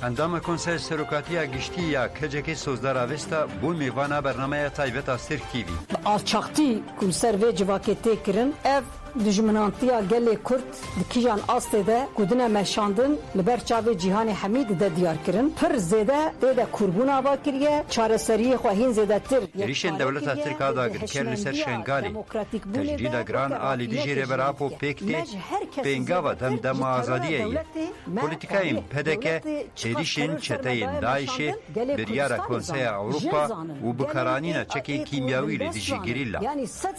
اندام کنسل سروکاتیا گشتی یا کجکی سوزدار آوستا بو میوانا برنامه تایبت آستر تیوی آچاقتی کنسر و جواکتی کرن اف دجمنانتیا گل کرد دکیجان آسته ده گودنه مشاندن لبرچاوی جیهان حمید ده دیار کرن پر زیده ده کربون آوا کریه چاره سری خواهین زیده تر ریشن دولت ترکا دا گرکر لسر شنگالی تجدید گران آلی دیجی ربر آپو پیکتی پینگا و دم دم آزادیه پولیتیکایم پدکه چریشن چتاین دایشه بریار کنسای اوروپا و بکرانینا چکی کیمیاوی لیدیجی گریلا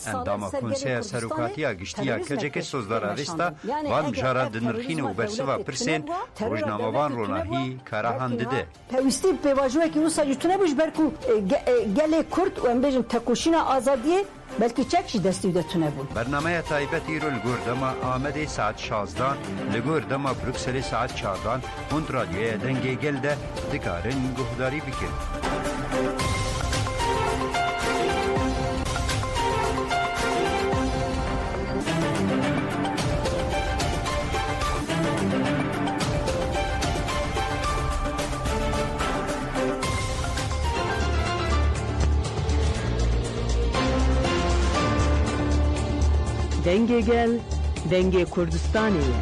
اندام کنسای سروکاتیا گشتی یا کجک سوزدار آوستا وان جارا دنرخین و برسوا پرسین روزنامه‌وان روناهی کاراهان دده. پویستی پیواجوه که اوسا یوتونه بوش برکو گله کرد و ام بیجم تکوشینا آزادیه بلکه چکشی دستی دتونه بود. برنامه تایبتی رو لگوردما آمده ساعت 16 لگوردما بروکسل ساعت 14 اون رادیوی دنگی گلده دکارن گهداری بکن. دنگ گل دنگ کردستانیه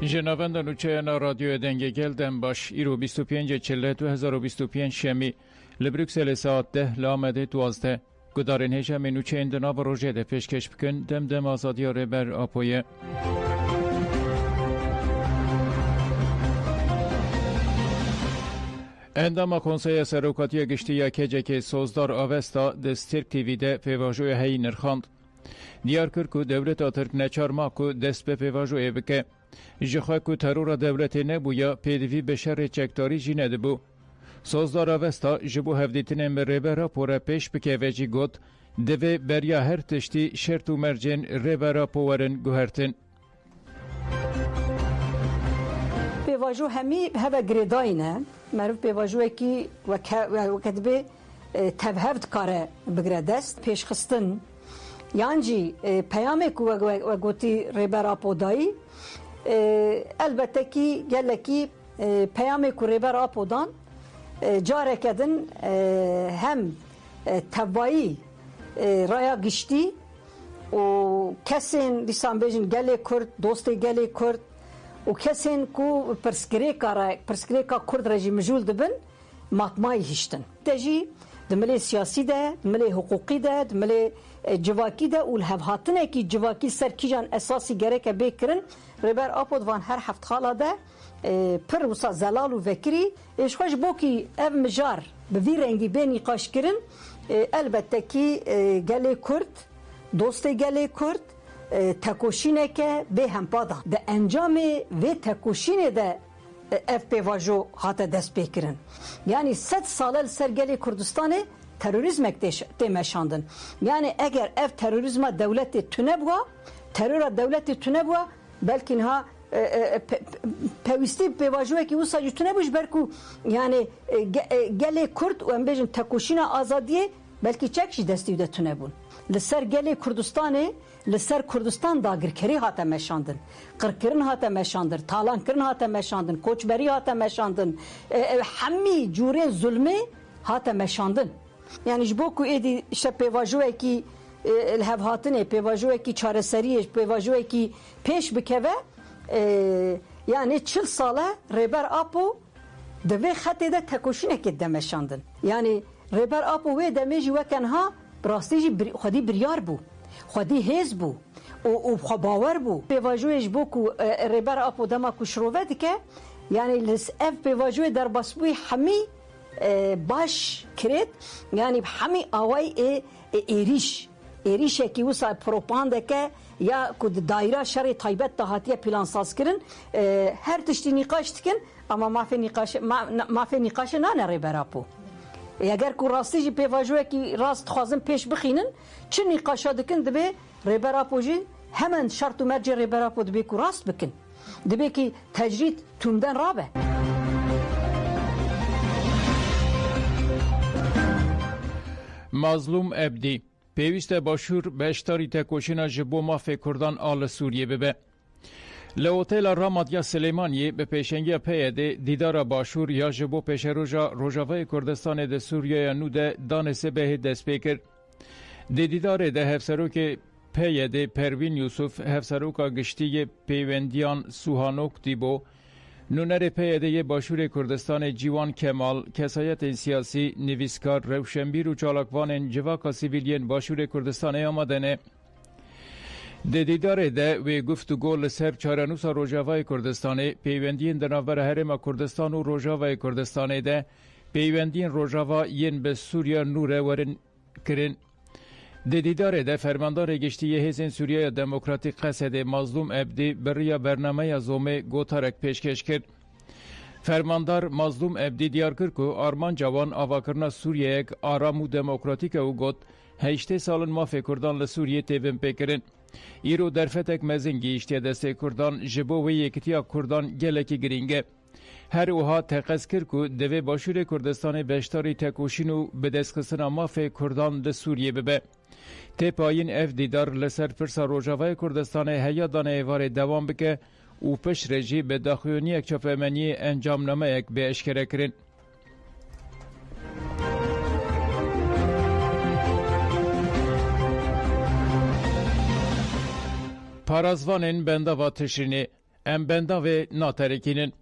جنابند نوچه رادیو دنگ گل دم باش ایرو 25 چله 2025 شمی لبروکسل ساعت 10 لامده 12 گدارن هجم نوچه اندنا و روژه ده پیشکش بکن دم آزادی ربر آپویه اندام کنسای سروکاتی گشتی یا کجک سوزدار آوستا دسترک تیوی ده پیواجوی هی نرخاند دیار کر که دولت آترک نچار ما که دست به پیواجوی بکه جخواه که ترور دولت نبویا پیدوی بشر چکتاری جی ندبو سوزدار آوستا جبو هفدیتنین به ریبرا پورا پیش بکه ویجی گوت دوی بریا هر تشتی شرط و مرجن ریبرا پورن گوهرتن پیواجو همی هوا گریداینه معروف پیواجوه کی وکتبه تبهفت کاره بگره دست پیش خستن یعنی پیامه که وگوتی ریبرا پودایی البته کی گله کی پیامه که ریبرا پودان جاره کدن هم تبایی رایا گشتی و کسین دیسان بیجن گله کرد دوستی گله کرد و کسین کو پرسکریکا کرد رژیم جول دبن ماتمای هشتن تجی دملی سیاسی ده دملی حقوقی ده دملی جواکی ده و الهفهاتنه کی جواکی سر کیجان اساسی گره که بکرن ریبر آپود وان هر هفت خاله ده پر وسا زلال و وکری اش خوش بو کی اف مجار به وی رنگی بینی قاش کرن البته کی گله کرد دوست گله کرد تکوشینه که به هم پادا ده انجام و تکوشینه ده اف پیواجو هاته دست بکرن یعنی 100 سال سرگلی کردستان تروریسم تمشاندن یعنی اگر اف تروریسم دولت تنبوا ترور دولت تنبوا بلکه ها پیوستی پیواجوه که اوسا جتونه بوش برکو یعنی گله کرد و ام بیجن تکوشینا آزادیه بلکه چکشی دستی ده تونه بون لسر گله کردستانه لسر کردستان داگرکری هاته مشاندن قرکرن هاته مشاندن تالان کرن هاته مشاندن کوچبری هاته مشاندن همی جوره ظلمه هاته مشاندن یعنی جبو کو ایدی شه پیواجوه کی الهفهاتنه پیواجوه کی چارسریه پیواجوه کی پیش بکوه yani 40 sala Reber Apo deve xete de tekoşine ki demeşandın. Yani Reber Apo ve demeji veken ha brastici xadi biryar bu. Xadi hez bu. O xabawer bu. Pevajoyj bu ku Reber Apo dema ku şrovet ke yani lis ev pevajoy der basbuy hami baş kiret yani hami avay eriş ایریشه که وسا پروپاگاندا که یا کد دایره شر تایبت تهاتیه پلان ساز کردن هر تشتی نقاش کن اما ما فی نقاش نه ریبر آپو اگر کو راستی پیواجوه کی راست خوازم پیش بخینن چه نقاشا دکن دبه ریبر آپو جی hemen şart û mercê rêbera xwe dibe ku rast bikin. Dibe ki tecrîd tûmden rabe. Mazlum Ebdî pêwîst e başûr beşdarî tekoşîna ji bo mafê Kurdan a li Sûriyê bibe. Li otêla Ramad ya Silêmaniyê bi pêşengiya PYD dîdara başûr ya ji bo pêşeroja Rojavayê Kurdistanê de Sûriyaya nû de danê sibehê dest pê kir. Di dîdarê de hevserokê PYD Pervîn Yusuf, hevseroka giştî peyvendiyan Suhanok dîbo, nûnerê PYD'yê Başûrê Kurdistanê Ciwan Kemal, kesayetên siyasî, nivîskar, rewşenbîr û çalakvanên civaka sivîliyên Başûrê Kurdistanê amade ne. Di dîdarê de wê guftûgo li ser çarenûsa Rojavayê Kurdistanê, peywendiyên di navbera Herêma Kurdistan û Rojavayê Kurdistanê de peywendiyên Rojava yên bi Sûriya nû re werin kirin. Di dîdarê de fermandarê giştî yê Hêzên Sûriya Demokratîk Qesedê Mazlum Ebdî bi riya bernameya Zomê gotarek pêşkêş kir. Fermandar Mazlum Ebdî diyar kir ku armanca wan avakirina Sûriyeyek aram û demokratîk e û got 80 salin mafê Kurdan li Sûriyê têvin pêkirin. Îro derfetek mezin gihîştiye destê Kurdan ji bo wê yekîtiya Kurdan gelekî giring e. Her wiha teqez kir ku divê Başûrê Kurdistanê beşdarî tekoşîn û bi destxistina mafê Kurdan li Sûriyê bibe. Têpayîn ev dîdar li ser pirsa Rojavayê Kurdistanê heya danê êvarê dewam bike û piştre jî bi daxuyoniyek çapemeniyê encamnameyek bê eşkere kirin. Parazvanên bendava Tişrînê em bendavê naterekînin.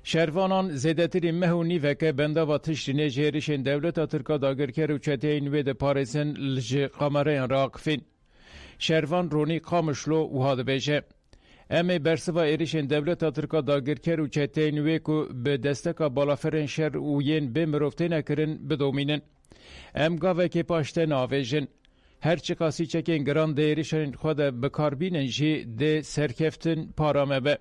Şervanan zêdetirî meh û nîveke bendava Tişrînê ji êrişên dewleta Tirka dagirker û çeteyên wê de parêzin ji qamereyan raqifîn. Şervan Ronî Qamişlo wiha dibêje. Em ê bersiva êrişên dewleta Tirka dagirker û çeteyên wê ku bi desteka balaferên şer û yên bê mirovtêne kirin bidomînin. Em gavekê paştê navêjin. Her çi qasî çekên giran di êrişên xwe de bikarbînin jî dê serkeftin para me be.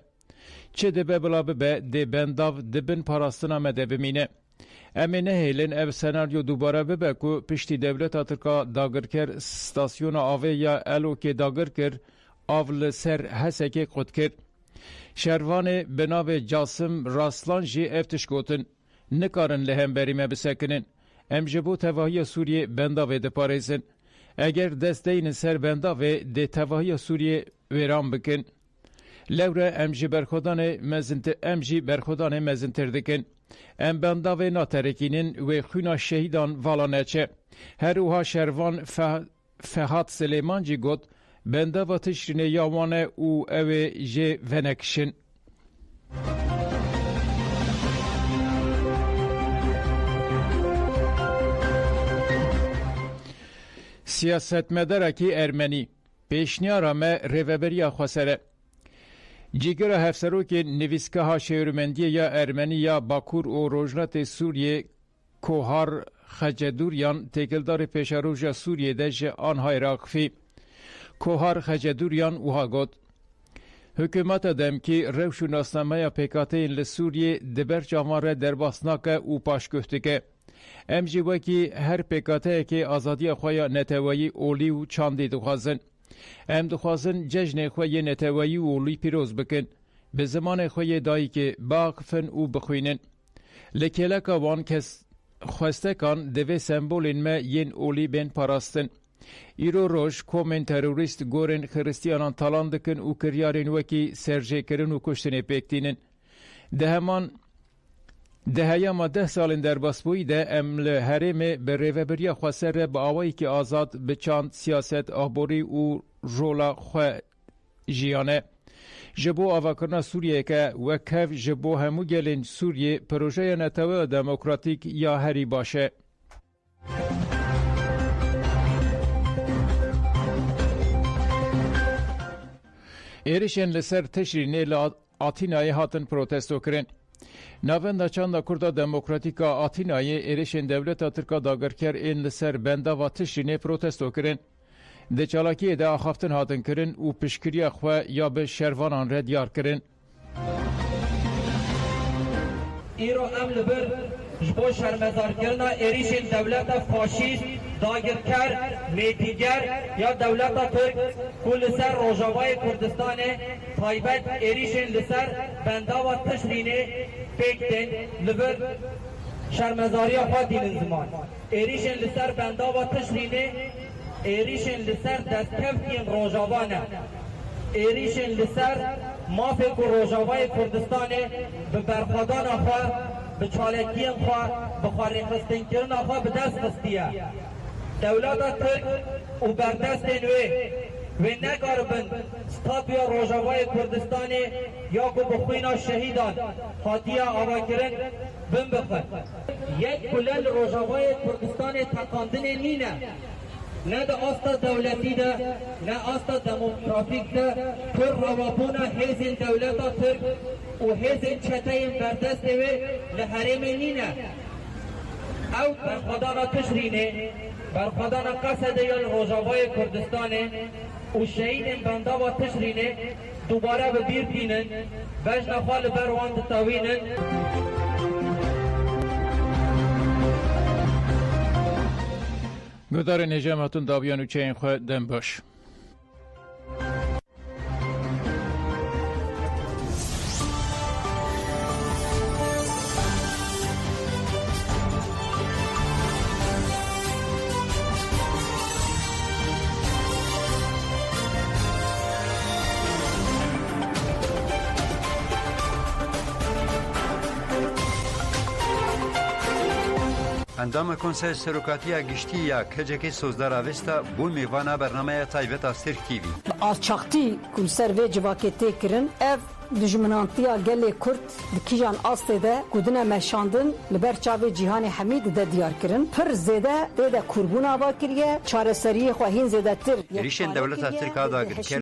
Çi dibe bila bibe dê bendav dibin parastina me de bimîne. Em ê nehêlin ev senaryo dubare bibe ku piştî dewleta Tirka dagirker stasyona avê ya Elokê dagir kir, av li ser hesekê qut kir. Şervanê bi navê Casim Raslan jî ev tişt gotin. Nikarin li hemberî me bisekinin. Em ji bo tevahiya Sûriyê bendavê diparêzin. Eger dest deynin ser bendavê dê tevahiya Sûriyê wêran bikin. Lewre em jî berxwedanê mezintir dikin. Em bendavê naterekînin wê xwîna şehîdan vala neçe. Her wiha Şervan Fehat Silêman jî got bendava Tişrînê ya wan e û ew ê jê venekişin. Siyasetmedarekî Ermenî pêşniyara me rêveberiya Xwesere. Cîgira hevserokên nivîsgeha şêwirmendiyê ya Ermenî ya Bakur û Rojnetê Sûriyê Kohar Xecedûryan têkildarê pêşeroja Sûriyê de ji anhay raqifî. Kohar Xecedûryan wiha got hikûmeta demkî rewş û nasnameya pêkateyên li Sûriyê di ber çavan re derbas nake û paşguh dike. Em jî wekî her pêkateyekê azadiya xwe ya neteweyî olî û çandê dixwazin. Em dixwazin cejnê xwe yê neteweyî û olî pîroz bikin. Bi zimanê xwe yê dayîkê biaxifin û bixwînin. Li kêleka wan kes xwestekan divê sembolên me yên olî bên parastin. Îro roj komên terorîst gorên xiristiyanan talan dikin û kiryarên wekî serjêkirin û kuştinê pêktînin. Di heyama 10 salên derbasbûyî de em li herêmê bi rêveberiya Xweser re bi awayekî azad bi çand siyaset, aborî û rola xwe jiyane. Ji bo avakirina Sûriyeyeke wekhev ji bo hemû gelên Sûriyê projeya Neteweya Demokratîk ya herî baş e. Êrişên li ser Tişrînê li Atînayê hatin protesto kirin. Navenda çanda Kurda Demokratîka Atînayê êrişên dewleta Tirka dagirker ên li ser bendava Tişrînê protesto kirin. Di çalakiyê de axaftin hatin kirin û piştgiriya xwe ya bi şervanan re diyar kirin. Îro em li ber جبو شرمزارکرنا ایریشن دولت فاشیست داگرکر میتیگر یا دولت ترک کل سر روجاوای کردستان تایبت ایریشن لسر بندا و تشرینه پیکتن لبر شرمزاری خوا دین زمان ایریشن لسر بندا و تشرینه ایریشن لسر دستکفتین روجاوانه ایریشن لسر مافک و روجاوای کردستان به برخوادان خوا به چالکین خوا به خواری خستین کرن خوا به دست خستیه دولت ترک و بردست نوی و نگاربن ستاتویا روجاوای کردستان یا کو بخوینا شهیدان خاطیا آوا کرن بم بخن یک کلل روجاوای کردستان تقاندن نینه نه ده آستا دولتی ده نه آستا دموکراتیک ده پر رواپونا هیزین دولتا ترک و هیزین چتاین بردست دوی لحرم نینه او برخدانا تشرینه برخدانا قصد یا روجاوای کردستان و شهید بندا و تشرینه دوباره به بیر بینن وجن خال بروان تاوینن گدار نجامتون دابیانو چین خو دم باش. اندام کنسل سروکاتی گشتی یا کجکی سوزدار آوستا بو میوانا برنامه تایبت استر تیوی آچاقتی کنسر و جواکتی کرن اف دجمنانتیا گل کرد دکیجان آسته ده کودن مشاندن لبر چاوی جیهان حمید ده دیار کرن پر زیده ده کربون آوا کریه چاره سری خواهین زیده تر ریشن دولت ترکا داگر